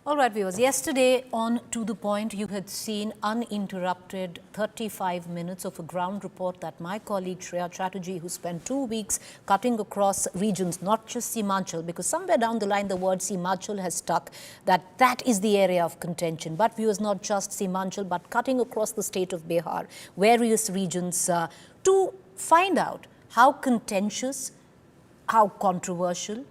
All right, viewers. Yesterday on To The Point, you had seen uninterrupted 35 minutes of a ground report that my colleague Shreya Chatterjee, who spent 2 weeks cutting across regions, not just Simanchal, because somewhere down the line the word Simanchal has stuck, that is the area of contention. But viewers, not just Simanchal, but cutting across the state of Bihar, various regions, to find out how contentious, how controversial,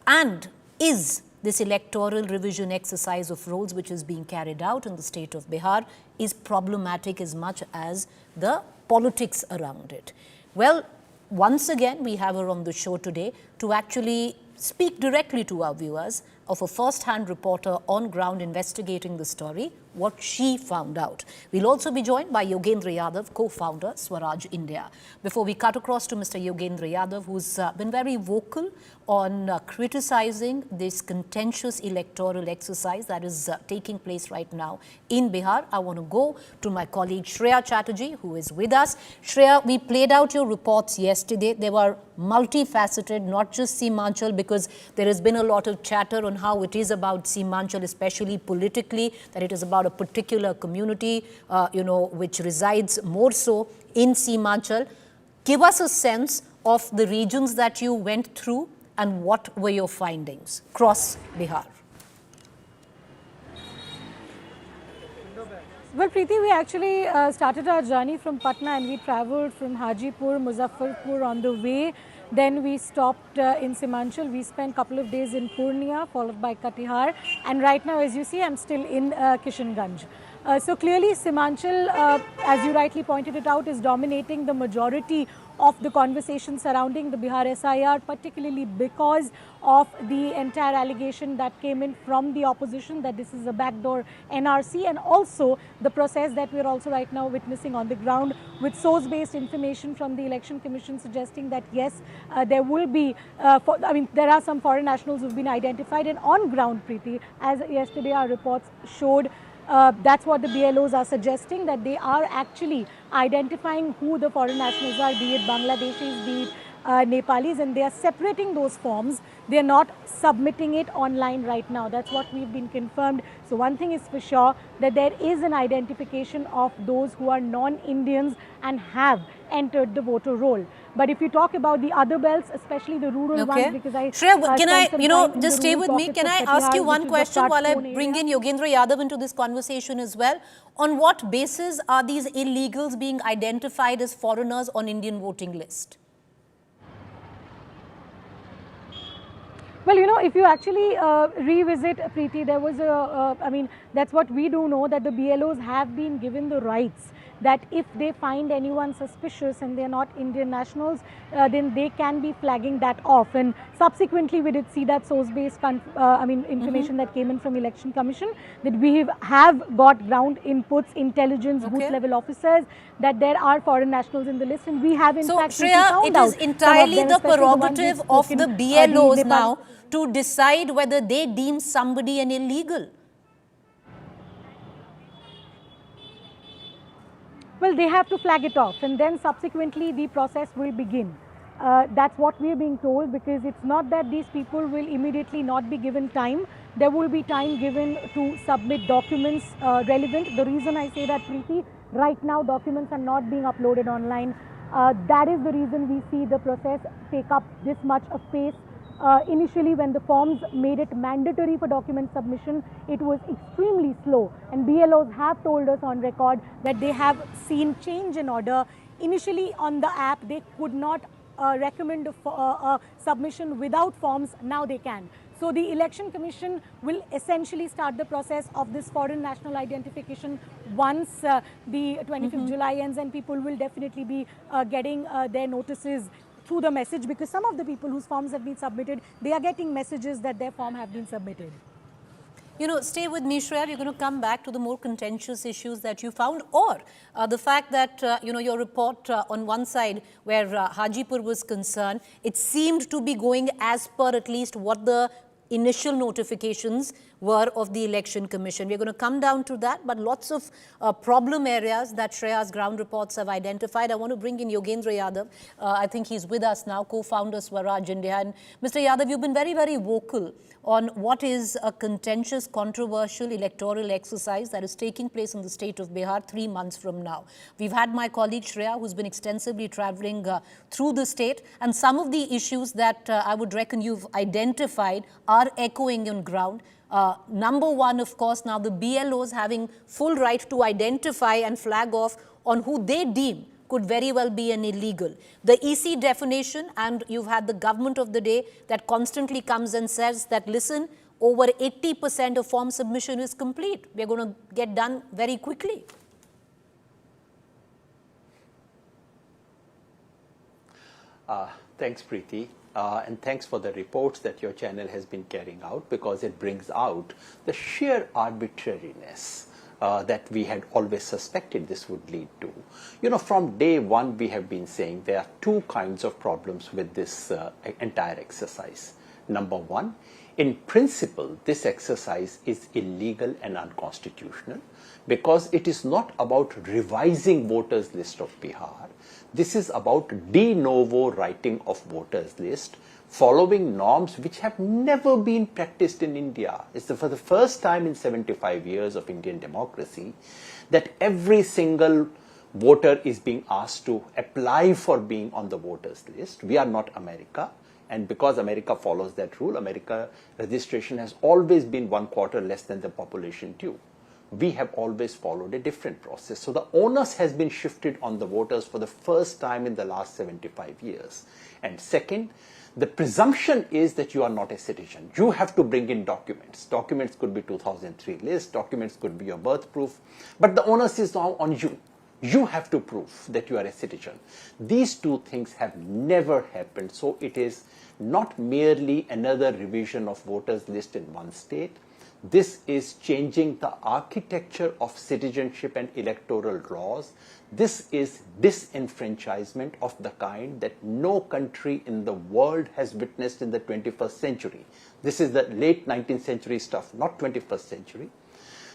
and is this electoral revision exercise of roles which is being carried out in the state of Bihar is problematic as much as the politics around it. Well, once again, we have her on the show today to actually speak directly to our viewers of a first-hand reporter on ground investigating the story, what she found out. We'll also be joined by Yogendra Yadav, co-founder, Swaraj India. Before we cut across to Mr. Yogendra Yadav, who's been very vocal on criticizing this contentious electoral exercise that is taking place right now in Bihar, I want to go to my colleague Shreya Chatterjee, who is with us. Shreya, we played out your reports yesterday. They were multifaceted, not just Simanchal, because there has been a lot of chatter on how it is about Simanchal, especially politically, that it is about a particular community, which resides more so in Simanchal. Give us a sense of the regions that you went through and what were your findings across Bihar. Well, Preeti, we actually started our journey from Patna and we travelled from Hajipur, Muzaffarpur on the way. Then we stopped in Simanchal. We spent a couple of days in Purnia, followed by Katihar. And right now, as you see, I'm still in Kishanganj. So clearly, Simanchal, as you rightly pointed it out, is dominating the majority of the conversation surrounding the Bihar SIR, particularly because of the entire allegation that came in from the opposition that this is a backdoor NRC, and also the process that we're also right now witnessing on the ground with source-based information from the Election Commission suggesting that yes, there will be, there are some foreign nationals who've been identified, and on ground, Preeti, as yesterday our reports showed, that's what the BLOs are suggesting, that they are actually identifying who the foreign nationals are, be it Bangladeshis, be it Nepalis, and they are separating those forms. They are not submitting it online right now. That's what we've been confirmed. So one thing is for sure, that there is an identification of those who are non-Indians and have entered the voter roll. But if you talk about the other belts, especially the rural ones, because Shreya, can I, just stay with me? Can I ask you one question while I bring in Yogendra Yadav into this conversation as well? On what basis are these illegals being identified as foreigners on Indian voting list? Well, if you actually revisit, Preeti, there was that's what we do know, that the BLOs have been given the rights that if they find anyone suspicious and they're not Indian nationals, then they can be flagging that off. And subsequently, we did see that source-based information that came in from Election Commission, that we have got ground inputs, intelligence, booth-level officers, that there are foreign nationals in the list, and we have in fact Shreya, it is entirely the prerogative of the BLOs now to decide whether they deem somebody an illegal. Well, they have to flag it off, and then subsequently the process will begin. That's what we are being told, because it's not that these people will immediately not be given time. There will be time given to submit documents relevant. The reason I say that, Preeti, right now documents are not being uploaded online. That is the reason we see the process take up this much of pace. Initially, when the forms made it mandatory for document submission, it was extremely slow, and BLOs have told us on record that they have seen change in order. Initially on the app, they could not recommend a submission without forms. Now they can. So the Election Commission will essentially start the process of this foreign national identification once the 25th July ends, and people will definitely be getting their notices through the message, because some of the people whose forms have been submitted, they are getting messages that their form have been submitted. Stay with me, Shreya. You're going to come back to the more contentious issues that you found, or the fact that, your report on one side where Hajipur was concerned, it seemed to be going as per at least what the initial notifications were of the Election Commission. We're going to come down to that, but lots of problem areas that Shreya's ground reports have identified. I want to bring in Yogendra Yadav. I think he's with us now, co-founder Swaraj India. And Mr. Yadav, you've been very, very vocal on what is a contentious, controversial electoral exercise that is taking place in the state of Bihar 3 months from now. We've had my colleague Shreya, who's been extensively traveling through the state, and some of the issues that I would reckon you've identified are echoing on ground. Number one, of course, now the BLOs having full right to identify and flag off on who they deem could very well be an illegal. The EC definition, and you've had the government of the day that constantly comes and says that, listen, over 80% of form submission is complete. We're going to get done very quickly. Thanks, Preeti. And thanks for the reports that your channel has been carrying out, because it brings out the sheer arbitrariness that we had always suspected this would lead to. You know, from day one, we have been saying there are two kinds of problems with this entire exercise. Number one, in principle, this exercise is illegal and unconstitutional because it is not about revising voters list of Bihar. This is about de novo writing of voters list following norms which have never been practiced in India. It's for the first time in 75 years of Indian democracy that every single voter is being asked to apply for being on the voters list. We are not America. And because America follows that rule, America registration has always been 1/4 less than the population due. We have always followed a different process. So the onus has been shifted on the voters for the first time in the last 75 years. And second, the presumption is that you are not a citizen. You have to bring in documents. Documents could be 2003 list, documents could be your birth proof, but the onus is now on you. You have to prove that you are a citizen. These two things have never happened. So it is not merely another revision of voters list in one state. This is changing the architecture of citizenship and electoral laws. This is disenfranchisement of the kind that no country in the world has witnessed in the 21st century. This is the late 19th century stuff, not 21st century.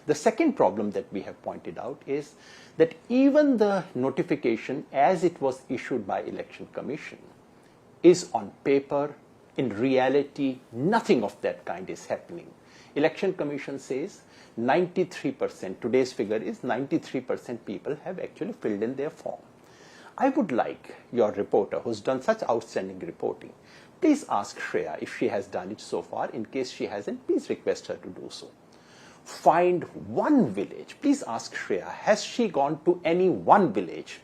The second problem that we have pointed out is that even the notification as it was issued by Election Commission is on paper. In reality, nothing of that kind is happening. Election Commission says 93%, today's figure is 93% people have actually filled in their form. I would like your reporter who's done such outstanding reporting, please ask Shreya if she has done it so far. In case she hasn't, please request her to do so. Find one village, please ask Shreya, has she gone to any one village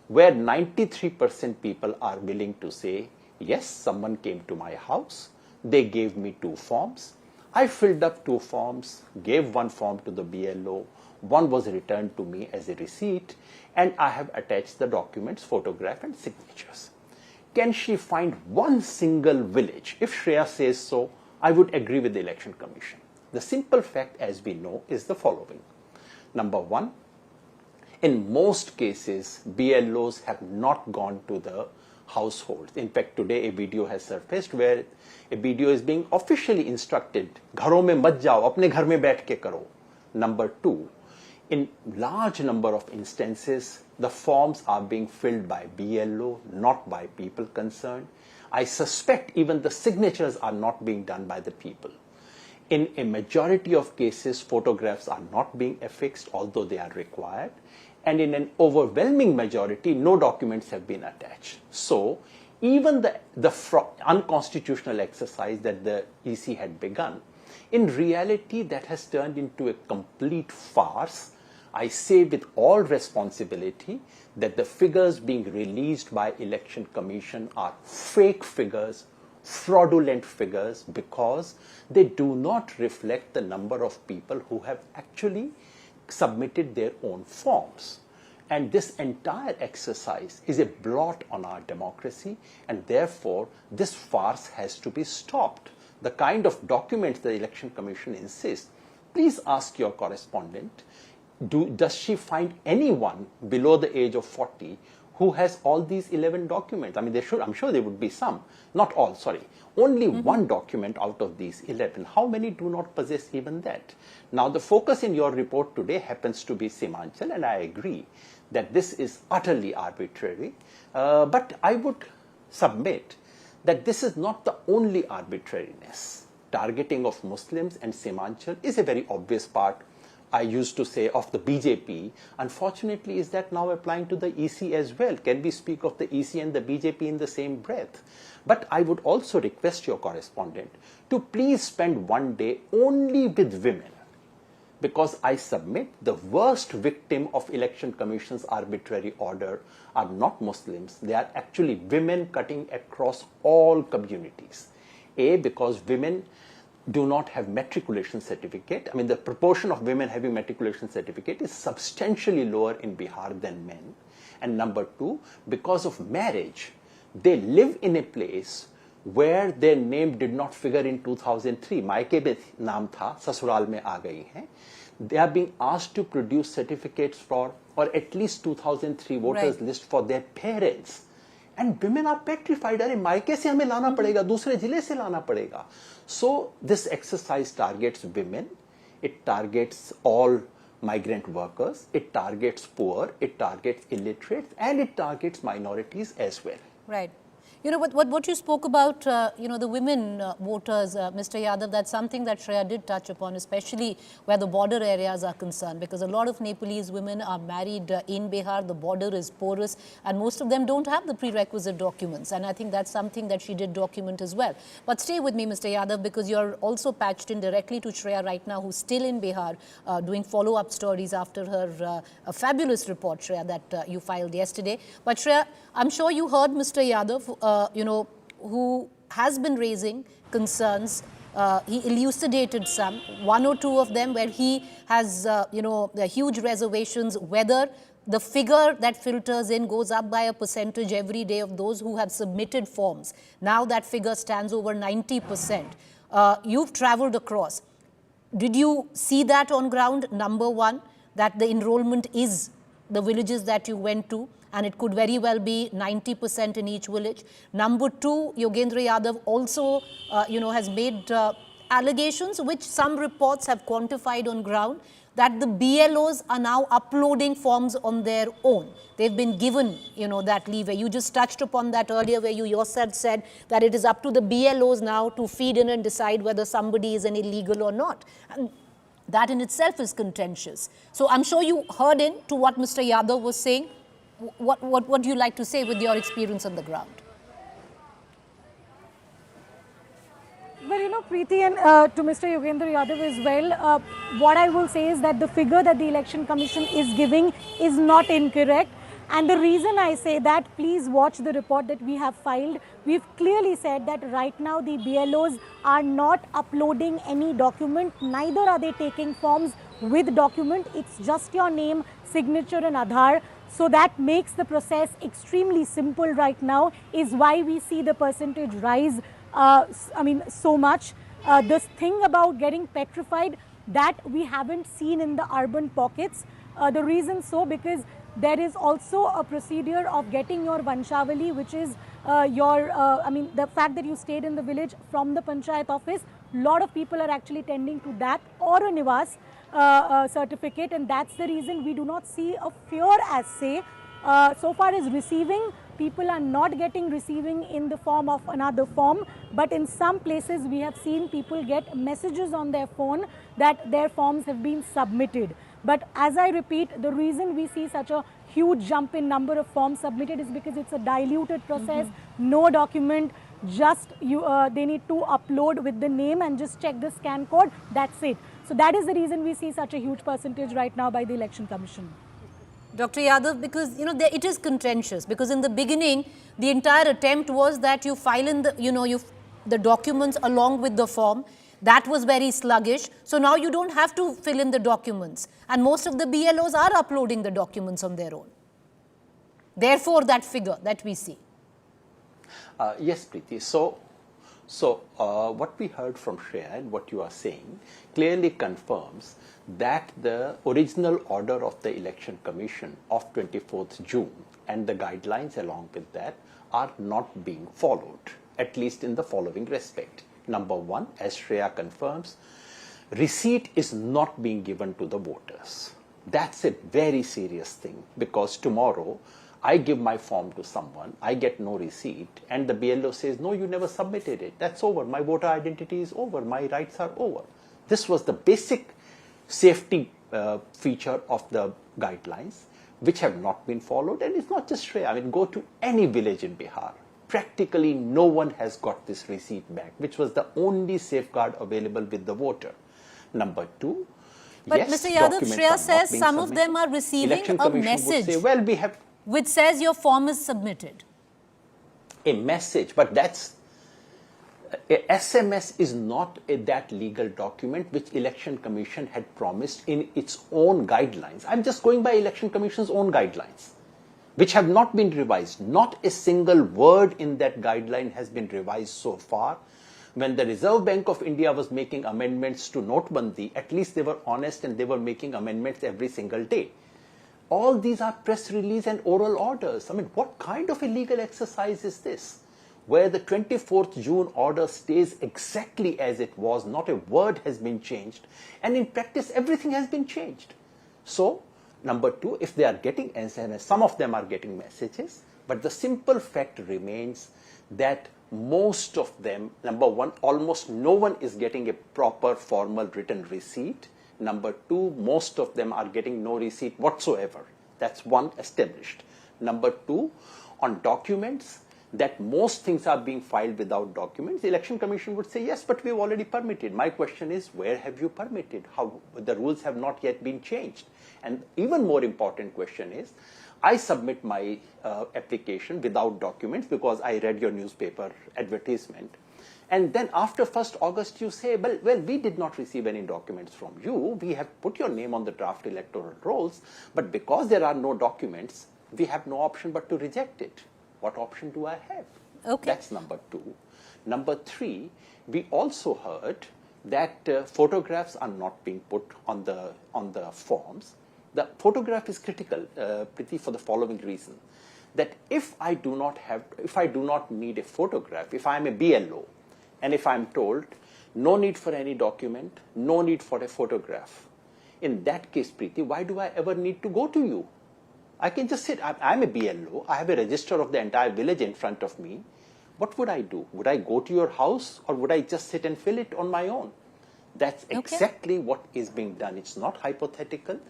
where 93% people are willing to say, yes, someone came to my house, they gave me 2 forms, I filled up 2 forms, gave 1 form to the BLO, 1 was returned to me as a receipt, and I have attached the documents, photograph and signatures. Can she find one single village? If Shreya says so, I would agree with the Election Commission. The simple fact, as we know, is the following. Number one, in most cases, BLOs have not gone to the households. In fact, today a video has surfaced where a video is being officially instructed, "Gharon mein mat jao, apne ghar mein baith ke karo." Number two, in large number of instances, the forms are being filled by BLO, not by people concerned. I suspect even the signatures are not being done by the people. In a majority of cases, photographs are not being affixed, although they are required. And in an overwhelming majority, no documents have been attached. So even the unconstitutional exercise that the EC had begun, in reality, that has turned into a complete farce. I say with all responsibility that the figures being released by Election Commission are fake figures, fraudulent figures, because they do not reflect the number of people who have actually submitted their own forms. And this entire exercise is a blot on our democracy, and therefore this farce has to be stopped. The kind of documents the Election Commission insists, please ask your correspondent, does she find anyone below the age of 40 who has all these 11 documents. I mean, I'm sure there would be some, not all, sorry. Only one document out of these 11. How many do not possess even that? Now, the focus in your report today happens to be Simanchal, and I agree that this is utterly arbitrary. But I would submit that this is not the only arbitrariness. Targeting of Muslims and Simanchal is a very obvious part, I used to say, of the BJP. Unfortunately, is that now applying to the EC as well? Can we speak of the EC and the BJP in the same breath? But I would also request your correspondent to please spend one day only with women, because I submit the worst victim of Election Commission's arbitrary order are not Muslims. They are actually women cutting across all communities. Because women do not have matriculation certificate. I mean, the proportion of women having matriculation certificate is substantially lower in Bihar than men. And number two, because of marriage, they live in a place where their name did not figure in 2003. Maike mein naam tha, sasural mein aa gayi hain. They are being asked to produce certificates for, or at least 2003 voters list for their parents. And women are petrified. Are मायके से हमें लाना पड़ेगा, दूसरे जिले से लाना पड़ेगा. So this exercise targets women, it targets all migrant workers, it targets poor, it targets illiterates, and it targets minorities as well. Right. You know, what you spoke about, you know, the women voters, Mr. Yadav, that's something that Shreya did touch upon, especially where the border areas are concerned, because a lot of Nepalese women are married in Bihar, the border is porous, and most of them don't have the prerequisite documents. And I think that's something that she did document as well. But stay with me, Mr. Yadav, because you're also patched in directly to Shreya right now, who's still in Bihar, doing follow-up stories after her a fabulous report, Shreya, that you filed yesterday. But Shreya, I'm sure you heard Mr. Yadav, you know, who has been raising concerns. He elucidated some, one or two of them, where he has, you know, the huge reservations whether the figure that filters in goes up by a percentage every day of those who have submitted forms. Now that figure stands over 90%. You've traveled across. Did you see that on ground? Number one, that the enrollment is the villages that you went to, and it could very well be 90% in each village. Number two, Yogendra Yadav also, you know, has made allegations, which some reports have quantified on ground, that the BLOs are now uploading forms on their own. They've been given, you know, that leeway. You just touched upon that earlier, where you yourself said that it is up to the BLOs now to feed in and decide whether somebody is an illegal or not. And that in itself is contentious. So I'm sure you heard in to what Mr. Yadav was saying. What do you like to say with your experience on the ground? Well, you know, Preeti, and to Mr. Yogendra Yadav as well, what I will say is that the figure that the Election Commission is giving is not incorrect. And the reason I say that, please watch the report that we have filed. We've clearly said that right now the BLOs are not uploading any document, neither are they taking forms with document. It's just your name, signature and Aadhaar. So that makes the process extremely simple right now, is why we see the percentage rise, so much. This thing about getting petrified, that we haven't seen in the urban pockets. The reason so, because there is also a procedure of getting your Vanshavali, which is the fact that you stayed in the village from the Panchayat office. A lot of people are actually tending to that, or a Nivas certificate, and that's the reason we do not see a fear as say. So far as receiving, people are not getting receiving in the form of another form, but in some places we have seen people get messages on their phone that their forms have been submitted. But as I repeat, the reason we see such a huge jump in number of forms submitted is because it's a diluted process, no document, just they need to upload with the name and just check the scan code, that's it. So that is the reason we see such a huge percentage right now by the Election Commission. Dr. Yadav, because, you know, it is contentious, because in the beginning, the entire attempt was that you file in the, the documents along with the form. That was very sluggish. So now you don't have to fill in the documents. And most of the BLOs are uploading the documents on their own. Therefore, that figure that we see. Yes, Preeti. So So what we heard from Shreya and what you are saying clearly confirms that the original order of the Election Commission of 24th June and the guidelines along with that are not being followed, at least in the following respect. Number one, as Shreya confirms, receipt is not being given to the voters. That's a very serious thing, because tomorrow I give my form to someone, I get no receipt, and the BLO says, no, you never submitted it. That's over. My voter identity is over. My rights are over. This was the basic safety feature of the guidelines, which have not been followed. And it's not just Shreya. I mean, go to any village in Bihar. Practically no one has got this receipt back, which was the only safeguard available with the voter. Number two, but yes, Mr. Yadav, documents Shreya are says not being some of submitted. them are receiving Election a Commission would message say, well, we have which says your form is submitted. a message, but that's a SMS is not that legal document which Election Commission had promised in its own guidelines. I'm just going by Election Commission's own guidelines, which have not been revised. Not a single word in that guideline has been revised so far. When the Reserve Bank of India was making amendments to Notbandi, at least they were honest and they were making amendments every single day. All these are press release and oral orders. I mean, what kind of a legal exercise is this? Where the 24th June order stays exactly as it was, not a word has been changed, and in practice everything has been changed. So, number two, if they are getting SMS, some of them are getting messages, but the simple fact remains that most of them, number one, almost no one is getting a proper formal written receipt. Number two, most of them are getting no receipt whatsoever. That's one established. Number two, on documents, that most things are being filed without documents. The Election Commission would say, yes, but we've already permitted. My question is, where have you permitted? How the rules have not yet been changed. And even more important question is, I submit my application without documents because I read your newspaper advertisement. And then after 1st August, you say, well, we did not receive any documents from you. We have put your name on the draft electoral rolls, but because there are no documents, we have no option but to reject it. What option do I have? Okay. That's number two. Number three, we also heard that photographs are not being put on the forms. The photograph is critical, Priti, for the following reason: that if I do not need a photograph, if I am a BLO, and if I am told no need for any document, no need for a photograph, in that case, Priti, why do I ever need to go to you? I can just sit. I'm a BLO. I have a register of the entire village in front of me. What would I do? Would I go to your house, or would I just sit and fill it on my own? That's exactly what is being done. It's not hypothetical.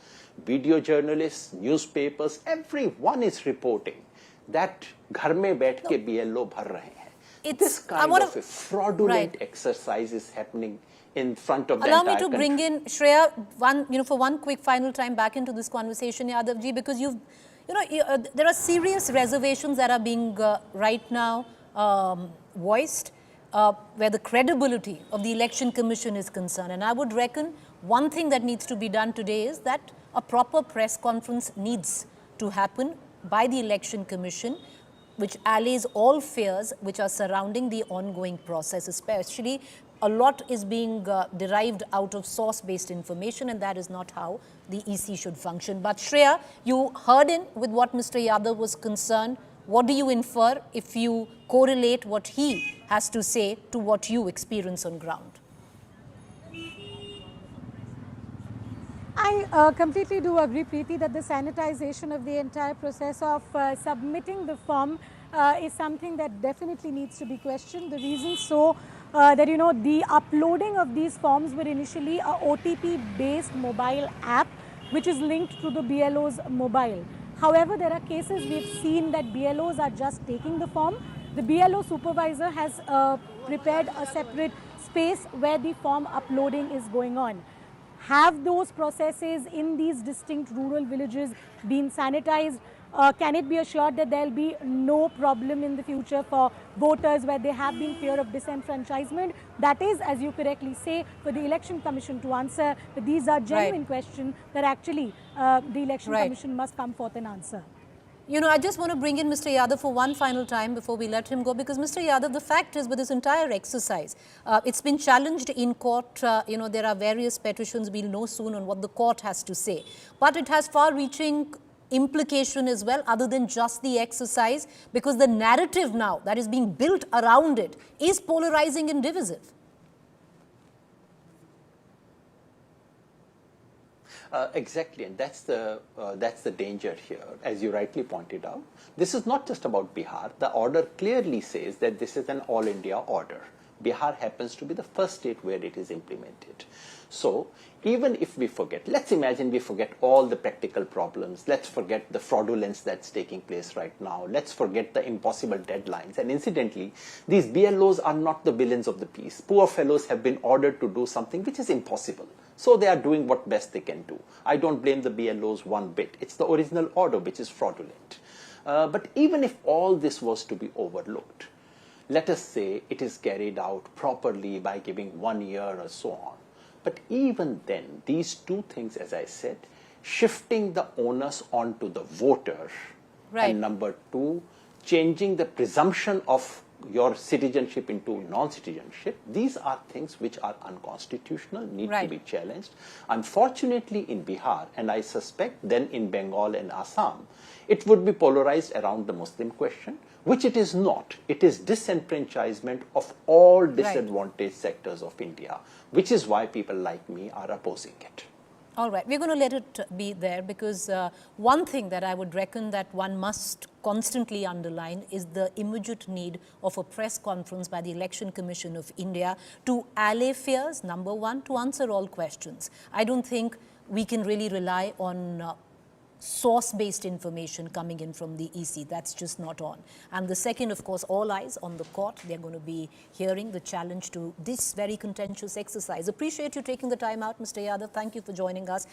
Video journalists, newspapers, everyone is reporting that घर में बैठ के BLO भर रहे हैं. This kind of a fraudulent exercise is happening in front of the entire country. Allow me to bring in Shreya, for one quick final time back into this conversation, Yadavji, because there are serious reservations that are being right now voiced where the credibility of the Election Commission is concerned. And I would reckon one thing that needs to be done today is that a proper press conference needs to happen by the Election Commission, which allays all fears which are surrounding the ongoing process. Especially, a lot is being derived out of source-based information, and that is not how the EC should function. But Shreya, you heard in with what Mr. Yadav was concerned. What do you infer if you correlate what he has to say to what you experience on ground? I completely do agree, Preeti, that the sanitization of the entire process of submitting the form is something that definitely needs to be questioned. The reason so that, the uploading of these forms were initially a OTP-based mobile app, which is linked to the BLO's mobile. However, there are cases we've seen that BLOs are just taking the form. The BLO supervisor has prepared a separate space where the form uploading is going on. Have those processes in these distinct rural villages been sanitized? Can it be assured that there will be no problem in the future for voters where there have been fear of disenfranchisement? That is, as you correctly say, for the Election Commission to answer. But these are genuine questions that actually the Election Commission must come forth and answer. You know, I just want to bring in Mr. Yadav for one final time before we let him go, because Mr. Yadav, the fact is with this entire exercise, it's been challenged in court. You know, there are various petitions. We'll know soon on what the court has to say. But it has far-reaching implication as well, other than just the exercise, because the narrative now that is being built around it is polarizing and divisive. Exactly, and that's the danger here, as you rightly pointed out. This is not just about Bihar. The order clearly says that this is an all-India order. Bihar happens to be the first state where it is implemented. So even if we forget, let's imagine we forget all the practical problems. Let's forget the fraudulence that's taking place right now. Let's forget the impossible deadlines. And incidentally, these BLOs are not the villains of the piece. Poor fellows have been ordered to do something which is impossible. So they are doing what best they can do. I don't blame the BLOs one bit. It's the original order which is fraudulent. But even if all this was to be overlooked, let us say it is carried out properly by giving 1 year or so on. But even then, these two things, as I said, shifting the onus onto the voter, Right. and number two, changing the presumption of your citizenship into non-citizenship, these are things which are unconstitutional, need Right. to be challenged. Unfortunately, in Bihar, and I suspect then in Bengal and Assam, it would be polarized around the Muslim question, which it is not. It is disenfranchisement of all disadvantaged sectors of India, which is why people like me are opposing it. All right, we're going to let it be there, because one thing that I would reckon that one must constantly underline is the immediate need of a press conference by the Election Commission of India to allay fears, number one, to answer all questions. I don't think we can really rely on source-based information coming in from the EC. That's just not on. And the second, of course, all eyes on the court. They're going to be hearing the challenge to this very contentious exercise. Appreciate you taking the time out, Mr. Yadav. Thank you for joining us.